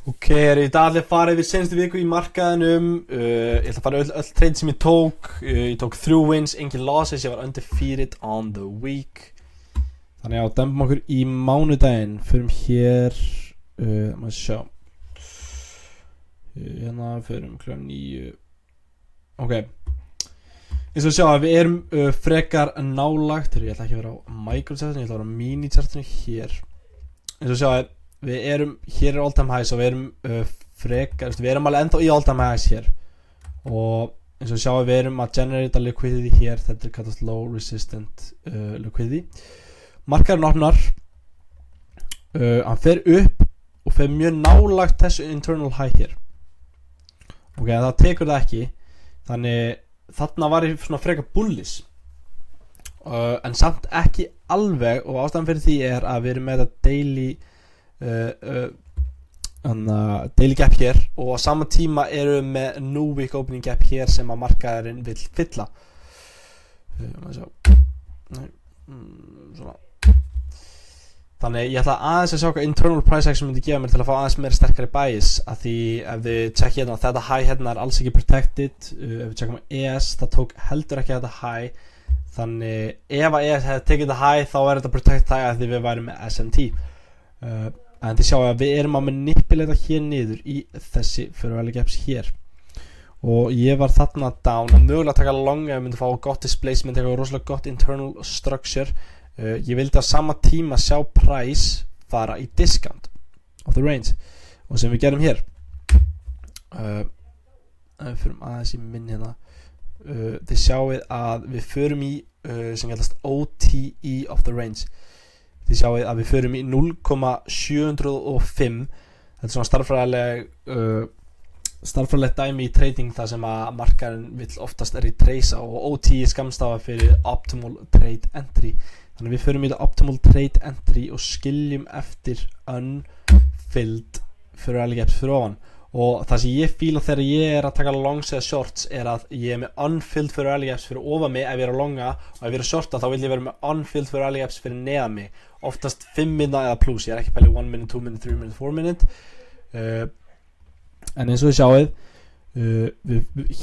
Ok, í dag ætla ég að fara yfir seinustu viku í markaðinum. Ég ætla að fara öll trade sem ég tók. Ég tók 3 wins, engin losses, ég var undefeated on the week. Þannig að dempum okkur í mánudaginn. Förum hér, maður sjá. Hérna förum kl. 9. Ok. Eins og sjá að við erum frekar nálagt. Ég ætla ekki að vera á microchartinu, ég ætla að vera á minichartinu hér. Eins og sjá að við erum, hér all time highs og við erum frekar, við erum alveg ennþá í all time highs hér. Og eins og sjá að við erum að generata liquidity hér, þetta kallast low resistant liquidity. Markaðurinn opnar, hann fer upp og fer mjög nálagt þessu internal high hér. Ok, það tekur það ekki, þannig þarna var ég svona frekar bullish. En samt ekki alveg, og ástæðan fyrir því er að við erum með þetta daily gap hér og á sama tíma erum við með new week opening gap hér sem að markaðurinn vill fylla. Svona. Þannig ég ætla aðeins að sjá hvað internal price action myndi gefa mér til að fá aðeins meira sterkari bias, af því ef við tjekk hérna þetta high hérna er alls ekki protected. Ef við tjekkum á ES, það tók heldur ekki þetta high, þannig ef að ES hefði tekið þetta high þá er þetta protected high af því við værum með SMT. En þið sjáu að við erum að manipulata hér niður í þessi fyrirvæli gaps hér, og ég var þarna down að mögulega taka long ef ég myndi fá gott displacement, eitthvað rosalega gott internal structure. Ég vildi á sama tíma sjá price fara í discount of the range, og sem við gerum hér. Við förum aðeins í minn hérna. Þið sjáuð að við förum í sem kallast OTE of the range. Þið sjáuð að við förum í 0,705. Þetta er svona starffræðilegt dæmi í trading þar sem að markaðurinn vill oftast retracea, og OTE skamstafa fyrir optimal trade entry. Þannig við förum í þetta optimal trade entry og skiljum eftir unfilled fyrir gaps fyrir ofan. Og það sem ég fíla þegar ég er að taka longs eða shorts er að ég er með unfilled fyrir early gaps fyrir ofan mig ef ég er að longa, og ef ég er að shorta þá vil ég vera með unfilled fyrir early gaps fyrir neðan mig, oftast 5 minna eða plus. Ég er ekki pæli 1 minute, 2 minute, 3 minute, 4 minute. En eins og þið sjáuð,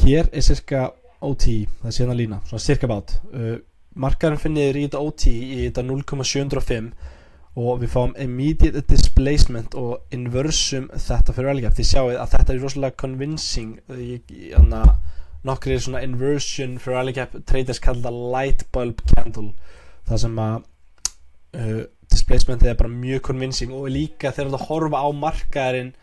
hér er cirka OT, það er síðan að lína, svona cirka bát. Markaðurinn finnir í þetta OT í þetta 0,705 og við fáum immediate displacement og inversum þetta fyrir early gap. Þið sjáuð að þetta er rosalega convincing. Nokkri svona inversion fyrir early gap traders kalla light bulb candle, það sem að displacementið er bara mjög convincing, og líka þegar þú horfa á markaðurinn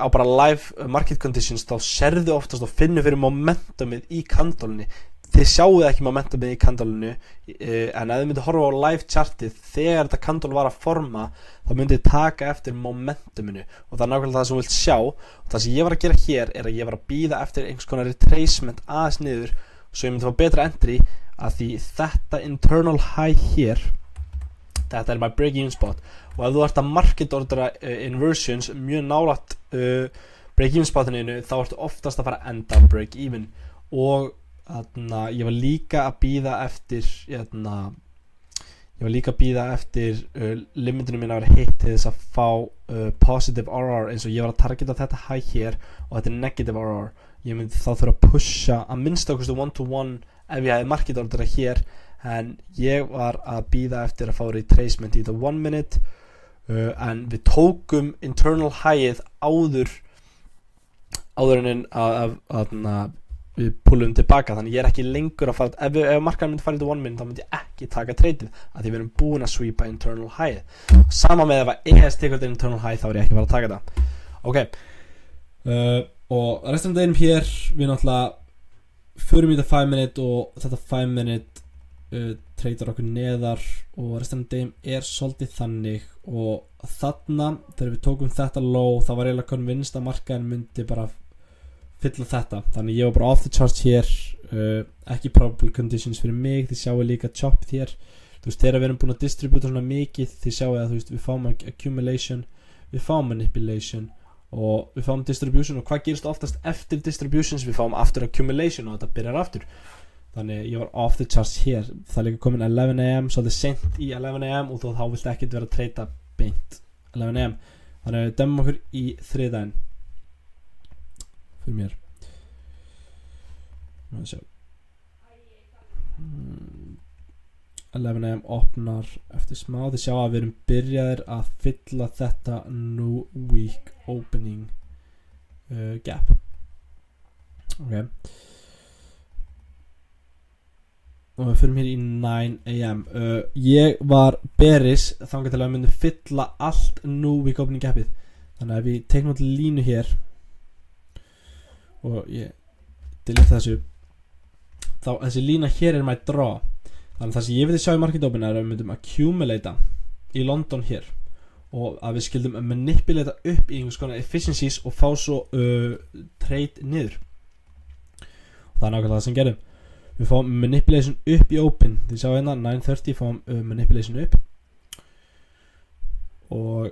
á bara live market conditions þá serðu oftast og finnur fyrir momentumið í kandlunni. Þið sjáuð ekki momentumið í kandlunni, en ef þið myndið horfa á live chartið þegar þetta kandl var að forma, þá myndið þið taka eftir momentuminu, og það er nákvæmlega það sem þú vilt sjá. Og það sem ég var að gera hér er að ég var að bíða eftir einhvers konar retracement aðeins niður svo ég myndi fá betra entry, að því þetta internal high hér, þetta er my break-even spot, og ef þú ert að market ordera inversions mjög nálægt break-even spotinu, þá ertu oftast að fara að enda break-even. Og ég var líka að bíða eftir limitinu mín að vera hitt til þess að fá positive RR, eins og ég var að targeta þetta high hér og þetta er negative RR. Ég myndi þá þurfa að pusha að minnstakosti 1-to-1 ef ég hefði market ordera hér, en ég var að bíða eftir að fá retracement í þetta 1 minute. En við tókum internal highið áður en að við pullum tilbaka, þannig ég er ekki lengur að fara, ef markaðurinn myndi fara í þetta 1 minute þá myndi ég ekki taka tradeið, að því við erum búin að sweepa internal high. Sama með ef að ES tekur þetta internal high þá er ég ekki að fara að taka þetta. Ok, og restan af deginum hér við náttúrulega förum í þetta 5 minute, og þetta 5 minute tradear okkur neðar, og restan af deginum er svolítið þannig. Og þarna þegar við tókum þetta low þá var eiginlega convinced að markaðurinn myndi bara fylla þetta, þannig ég var bara off the charts hér. Ekki probable conditions fyrir mig. Þið sjáu líka chop hér, þú veist, þegar við erum búin að distributa svona mikið, þið sjáu að þú veist, við fáum accumulation, við fáum manipulation og við fáum distribution, og hvað gerist oftast eftir distributions? Við fáum aftur accumulation og þetta byrjar aftur. Þannig ég var off the charts hér. Það er líka komin 11 AM, svolítið sent í 11 AM, og þá vilt ekkert vera að treyta beint 11 AM. Þannig að við demum okkur í þriðdæn fyrir mér 11 AM opnar eftir smá. Þið sjá að við erum byrjaðir að fylla þetta new week opening gap. Ok, og við fyrir hér í 9 AM. Ég var bearish þangað til að við myndum fylla allt new week opening gapið. Þannig að við tekum allir línu hér og ég delete þessu. Þá þessi lína hér my draw. Þannig að það sem ég vildi sjá í market open er að við myndum accumulata í London hér og að við skildum að manipulata upp í einhvers konar efficiencies og fá svo trade niður. Og það nákvæmlega það sem gerum. Við fáum manipulation upp í open. Þið sjá hérna 930 fáum manipulation upp og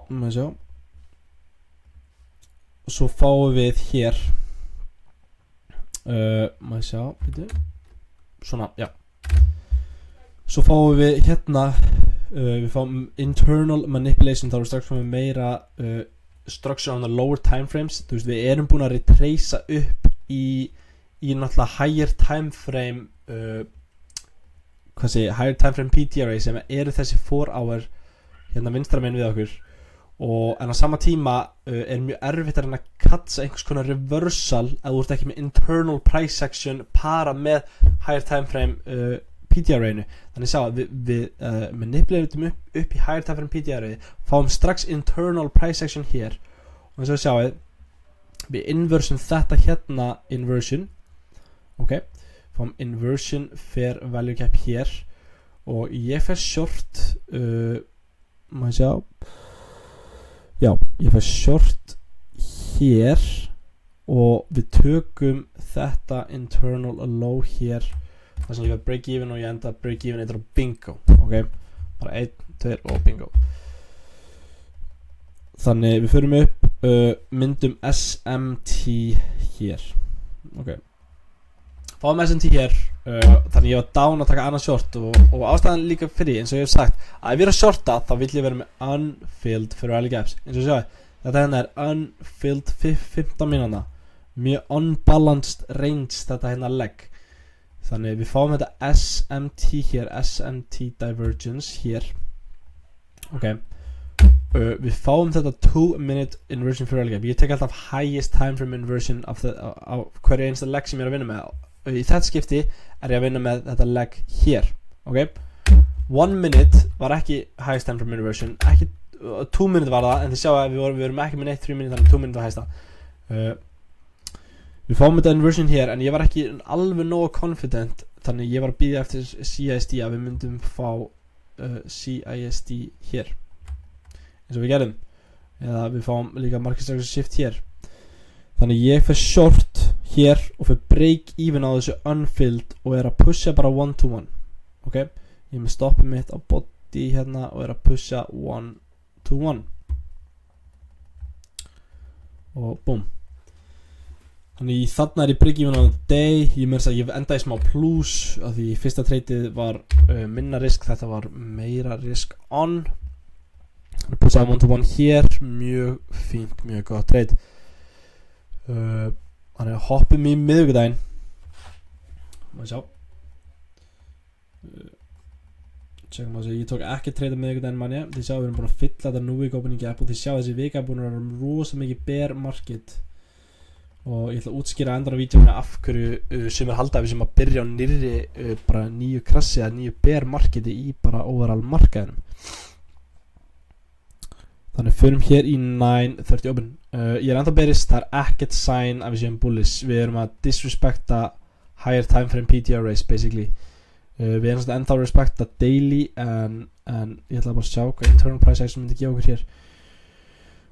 maður sjá. Og svo fáum við hér maður sjá, byrju. Svona, já. Svo fáum við hérna við fáum internal manipulation. Þá erum við strax komið meira structure on the lower time frames. Þú veist, við erum búin að retracea upp í náttúrulega higher time frame higher time frame PTRA sem eru þessi 4 hour hérna vinstra megin við okkur. Og en á sama tíma er mjög erfitt að reyna að katsa einhvers konar reversal ef þú ert ekki með internal price action para með higher time frame PTRA-inu. Þannig sjá að við manipuletum upp í higher time frame PTRA, fáum strax internal price action hér og eins og við sjáum við inversion þetta hérna inversion. Ok, fáum inversion fair value gap hér og ég fer short maður sjá. Já, ég fær short hér og við tökum þetta internal low hér þar sem ég fær break even og ég enda break even eitthvað á bingo. Ok, bara 1, 2 og bingo. Þannig við förum upp myndum SMT hér. Ok, fáum SMT hér. Þannig ég var down að taka annað short og ástæðan líka fyrir eins og ég hef sagt að ef ég er að shorta þá vill ég vera með unfilled fyrir value gaps. Eins og sjáu, þetta hérna er unfilled 15 mínúna, mjög unbalanced range þetta hérna leg. Þannig við fáum þetta SMT hér, SMT divergence hér. Ok, við fáum þetta 2 minute inversion fyrir value gap. Ég tek alltaf highest time frame inversion á hverju einsta leg sem ég er að vinna með. Í þetta skipti er ég að vinna með þetta leg hér. Ok, 1 minute var ekki highest time frame inversion, ekki 2 minute var það, en þið sjá að við erum ekki með neitt 3 minute, þannig 2 minute var hægsta. Við fáum þetta inversion hér, en ég var ekki alveg nógu confident, þannig ég var að bíða eftir CISD að við myndum fá CISD hér eins og við gerðum, eða við fáum líka market structure shift hér. Þannig ég fer short hér og fer break even á þessu unfilled og er að pusha bara 1 to 1. Ok, ég er með stoppið mitt á body hérna og er að pusha 1 to 1 og boom. Þannig þarna er ég break even on the day. Ég meira að ég enda í smá plus af því fyrsta tradeið var minna risk, þetta var meira risk on. Þannig pushaði 1 to 1 hér, mjög fínt, mjög gott trade. Þannig að hoppum í miðvikudaginn. Má sjá. Tjekkum að ég tók ekki trade á miðvikudaginn manni. Þið sjá við erum búin að fylla þetta new week opening gap og þið sjá þessi vika er búin að vera rosa mikið bear market. Og ég ætla að útskýra endan á vídeóinu af hverju sem halda við sem að byrja á nýrri bara nýju krassi eða nýju bear marketi í bara overall markaðinum. Þannig förum hér í 930 open. Ég er enda bearish, það er ekkert sign að við séum bullish. Við erum að disrespekta higher time frame PTRAs basically. Við erum enda að respekta daily en ég ætla bara að sjá hvað internal price action myndi gefa okkur hér.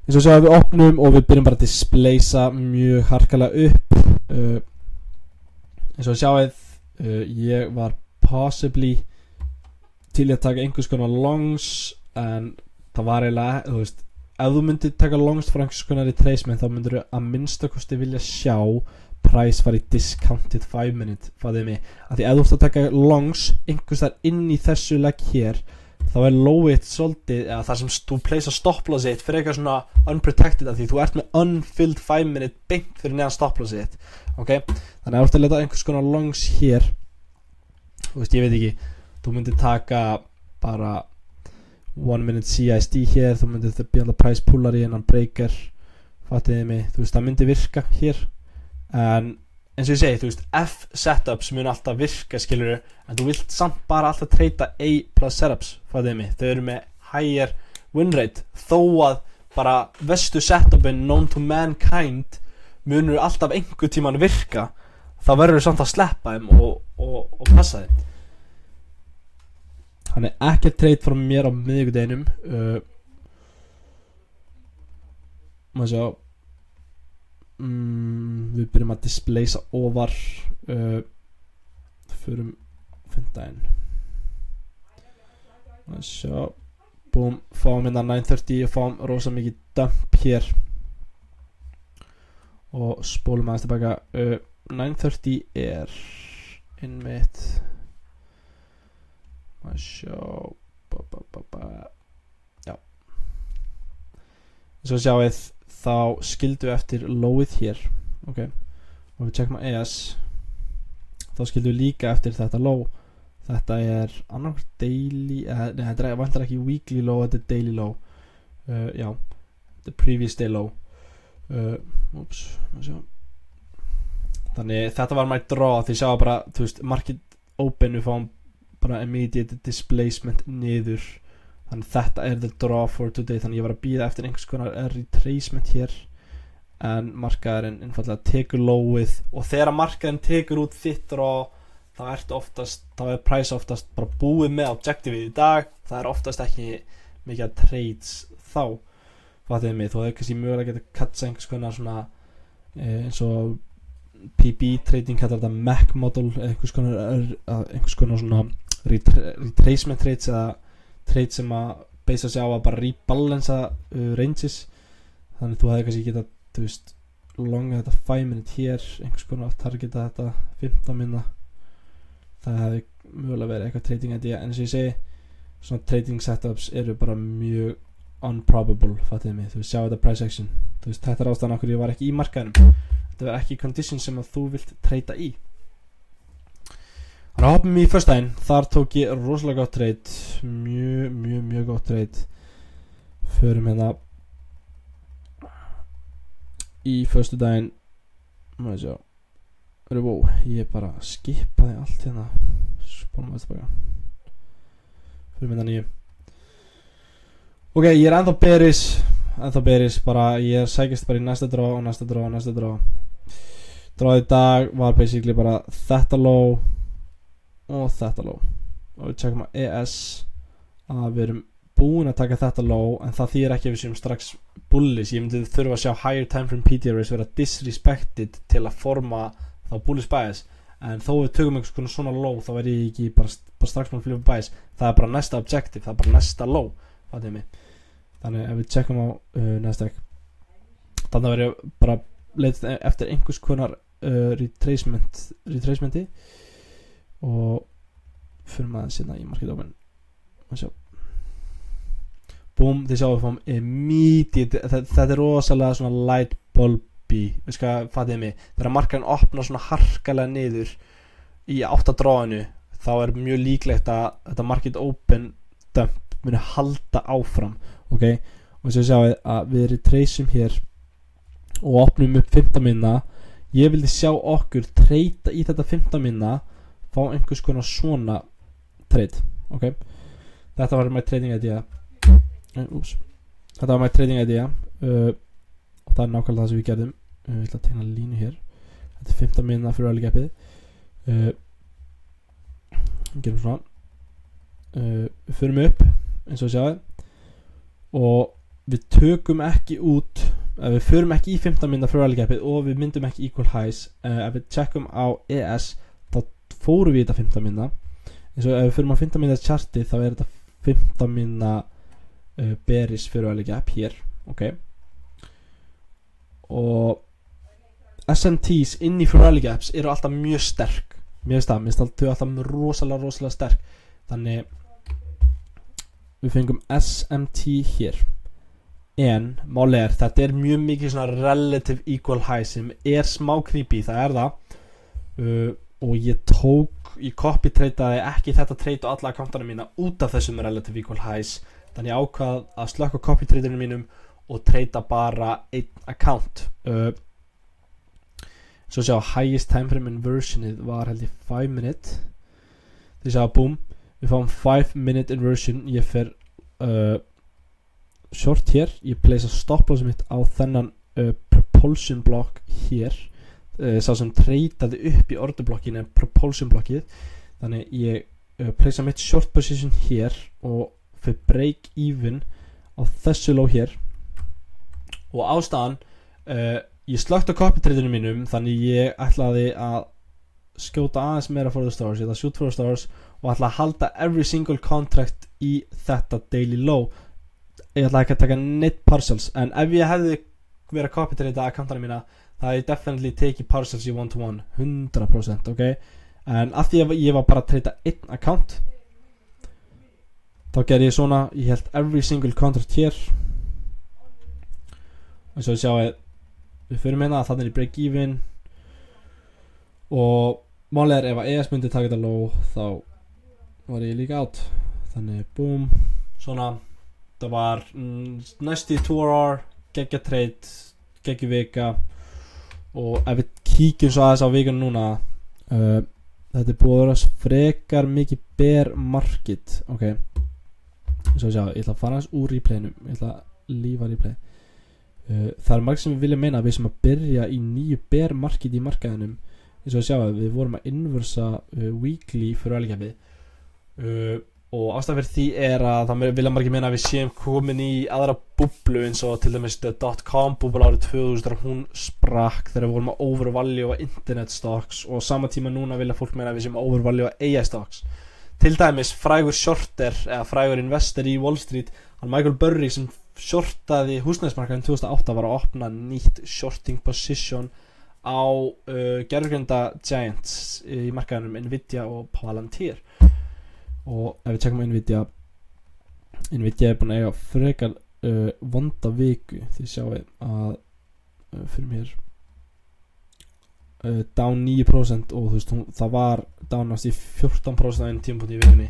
Eins og sjá að við opnum og við byrjum bara að displacea mjög harkalega upp. Eins og sjá að ég var possibly til að taka einhvers konar longs en það var eiginlega, þú veist, ef þú myndir taka longs frá einhvers konar retracement þá myndir þú að minnstakosti vilja sjá price fara í discounted 5 minute, fattuðu mig, af því ef þú ert að taka longs einhvers þar inn í þessu legg hér þá lowið svolítið, eða þar sem þú pleysa stopplásið þitt fyrir eitthvað svona unprotected af því þú ert með unfilled 5 minute beint fyrir neðan stopplásið þitt, ok? Þannig að þú ert að leta einhvers konar longs hér, þú veist, ég veit ekki, þú myndir taka bara 1 minute CISD hér, þú myndir það beyond the price pullari innan breaker, fattiði mig, þú veist, það myndi virka hér, en eins og ég segi, þú veist, F setups mun alltaf virka, skilur, en þú vilt samt bara alltaf treyta A plus setups, fattiði mig, þau eru með higher win rate, þó að bara vestu setupin known to mankind munur alltaf einhver tíman virka, þá verður þau samt að sleppa þeim og passa þeim. Þannig ekkert trade frá mér á miðvikudeginum, maður sjá, við byrjum að displacea ofar, förum fimmtudaginn, maður sjá, búm, fáum hérna 930 og fáum rosa mikið dump hér og spólum aðeins tilbaka. 930 innmitt, maður sjá, já, eins og sjáið þá skildu við eftir lowið hér, ok, og við checkum að ES, þá skildu við líka eftir þetta low, þetta annarkvært daily, nei þetta vantar ekki weekly low, þetta daily low, já, þetta previous day low, maður sjá, þannig þetta var my draw, því sjáum bara, þú veist, market open, við fáum bara immediate displacement niður, þannig þetta the draw for today, þannig ég var að bíða eftir einhvers konar retracement hér, en markaðurinn einfallega tekur lowið, og þegar markaðurinn tekur út þitt draw, þá price oftast bara búið með objectivið í dag, það oftast ekki mikið að trades þá, fattiði mig, þó það kannski mögulega geta katsa einhvers konar svona eins og PB trading kallar þetta Mac model, einhvers konar svona retracement trades eða trades sem að beisa sig á að bara rebalansa ranges, þannig þú hefði kannski getað, þú veist, longa þetta 5 minute hér, einhvers konar að targeta þetta 15 minna, það hefði mögulega verið eitthvað trading idea, en eins og ég segi, svona trading setups eru bara mjög unprobable, fattiði mig, þú veist, sjá þetta price action, þú veist, þetta ástæðan okkur ég var ekki í markaðinum, þetta var ekki condition sem að þú vilt treyta í. Þannig að hoppum í föstudaginn, þar tók ég rosalega gott trade, mjög gott trade, förum hérna í föstudaginn, maður sjá, ég bara skipaði allt hérna, spólum við tilbaka, förum hérna nýju. Ok, ég ennþá bearish, bara ég sækist bara í næsta draw og næsta draw. Draw í dag var basically bara þetta low og þetta low, og við checkum að ES að við erum búin að taka þetta low, en það þýðir ekki að við séum strax bullish, ég myndi þurfa að sjá higher time frame PTRs vera disrespected til að forma þá bullish bias, en þó við tökum einhvers konar svona low, þá verð ég ekki bara strax með flip bias, það bara næsta objective, það bara næsta low, fattiði mig. Þannig ef við checkum á Nasdaq, þannig að verður bara leitast eftir einhvers konar retracementi, og fyrir maður sinna í market open, maður sjá, búm, þið sjáum við fáum immediate, þetta rosalega svona light bulby, við skal fattiði mig, þegar markaðin opna svona harkalega niður í 8 dráinu, þá mjög líklegt að þetta market open dump muni halda áfram, ok, og þess að sjáum að við retracum hér og opnum upp 15 minna, ég vildi sjá okkur treyta í þetta 15 minna, fá einhvers konar svona trade, ok, þetta var my trading idea, og það er nákvæmlega það sem við gerðum, við ætlum að tegna línu hér, þetta 15 minna fyrir early gapið, gerum svona, við förum upp eins og sjáðu, og við tökum ekki út, við förum ekki í 15 minna fyrir early gapið, og við myndum ekki equal highs, ef við checkum á ES, þá fórum við þetta 15 minna, eins og ef við förum á 15 minna charti, þá þetta 15 minna bearish fyrir early gap hér, ok, og SMTs inn í fyrir early gaps eru alltaf mjög sterk, mér finnst þau alltaf rosalega sterk, þannig við fengum SMT hér, en máli þetta mjög mikið svona relative equal high sem smá creepy, það það og ég copy-tradaði ekki þetta trade á alla akkantana mína út af þessum relative equal highs, þannig ég ákvað að slökka copy-traderinu mínum og trada bara einn account. Svo sjá, highest time frame inversionið var held ég 5 minute. Þið sjá, boom, við fáum 5 minute inversion. Ég fer short hér, ég place stop loss mitt á þennan propulsion block hér, sá sem tradaði upp í orderblokkinu propulsion blokkið, þannig ég place mitt short position hér og fyrir break even á þessu low hér. Og ástæðan, ég slökkti á copy-tradinu mínum, þannig ég ætlaði að skjóta aðeins meira for the stars, ég ætlaði að shoot for the stars og ætlaði að halda every single contract í þetta daily low. Ég ætlaði ekki að taka neitt parcels, en ef ég hefði verið að copy-trada akkantana mína, það hefði definitely tekið parcels í 1-to-1, 100%, ok? En af því að ég var bara að trada einn account, þá gerði ég svona, ég held every single contract hér, og svo sjáum við fyrir hérna að þannig er break even og málið ef að ES myndi taka þetta low þá var ég líka out, þannig boom, svona það var næstu 2 hour geggja trade, geggja vika og ef við kíkjum svo aðeins á vikuna núna þetta búið að vera frekar mikið bear market, ok, svo sjá, ég ætla að fara aðeins úr replayinu, ég ætla að lífa replay. Það margir sem við vilja meina að við sem að byrja í nýju bear market í markaðinum, eins og að sjá að við vorum að inversa weekly fyrir velgjafi og ástæðan fyrir því að það vilja margir meina að við séum komin í aðra búblu eins og til dæmis .com búblu árið 2000 þegar hún sprakk þegar við vorum að overvalue á internet stocks og sama tíma núna vilja fólk meina að við séum að overvalue á AI stocks. Til dæmis frægur shorter eða frægur investor í Wall Street, hann Michael Burry sem shortaði húsnæðismarkaðinn 2008 var að opna nýtt shorting position á gervigreinda giants í markaðinum Nvidia og Palantir. Og ef við tjekkum Nvidia er búin að eiga frekar vonda viku, því sjáum við að fyrir mér down 9% og þú veist það var downast í 14% á einn tímapunkt í vikunni,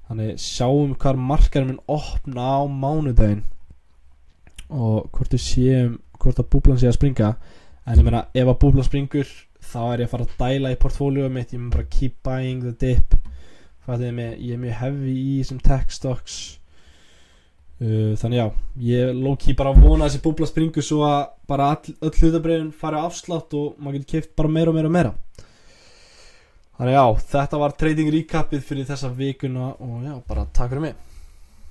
þannig sjáum hvað markaðurinn mun opna á mánudaginn og hvort við séum hvort að búblan sé að springa, en ég meina ef að búblan springur þá ég að fara að dæla í portfólíu mitt, ég mun bara keep buying the dip, fattiði mig, ég mjög heavy í þessum tech stocks, þannig já, ég low-key bara vona þessi búbla springur svo að bara öll hlutabréfin fari á afslátt og maður getur keypt bara meira og meira og meira. Þannig já, þetta var trading recapið fyrir þessa vikuna og já, bara takk fyrir mig.